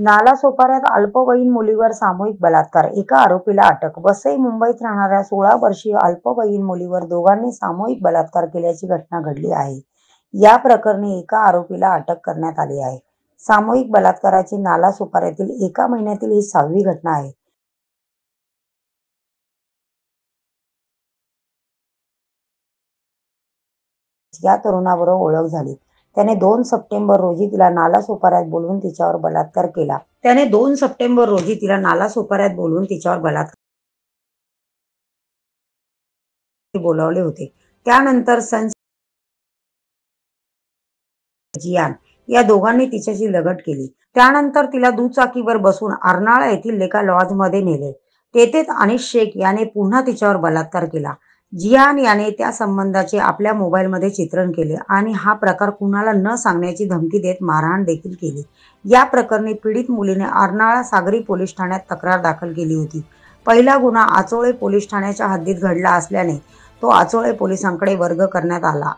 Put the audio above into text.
नालासोपाऱ्यात अल्पवयीन मुलीवर सामूहिक बलात्कार, एका आरोपीला अटक. वसई मुंबईत राहणाऱ्या 16 वर्षीय अल्पवयीन मुलीवर दोघांनी सामूहिक बलात्कार केल्याची घटना घडली आहे. या प्रकरणी एका आरोपीला अटक करण्यात आली आहे. सामूहिक बलात्काराची नालासोपाऱ्यातील एका महिन्यातील ही 6वी घटना आहे. या तरुणाबरोबर ओळख झाली. त्याने 2 सप्टेंबर रोजी तिला नालासोपाऱ्यात बोलवून तिच्यावर बलात्कार केला. बोलावले होते. त्यानंतर जियान या दोघांनी तिच्याशी लगट केली. त्यानंतर तिला दुचाकीवर बसून अर्नाळा येथील एका लॉजमध्ये नेले. तेथेच अनीस शेख याने पुन्हा तिच्यावर बलात्कार केला. जियान याने त्या संबंधाचे आपल्या मोबाईलमध्ये चित्रण केले आणि हा प्रकार कुणाला न सांगण्याची धमकी देत मारहाण देखील केली. या प्रकरणी पीडित मुलीने अर्नाळा सागरी पोलीस ठाण्यात तक्रार दाखल केली होती. पहिला गुन्हा आचोळे पोलीस ठाण्याच्या हद्दीत घडला असल्याने तो आचोळे पोलिसांकडे वर्ग करण्यात आला.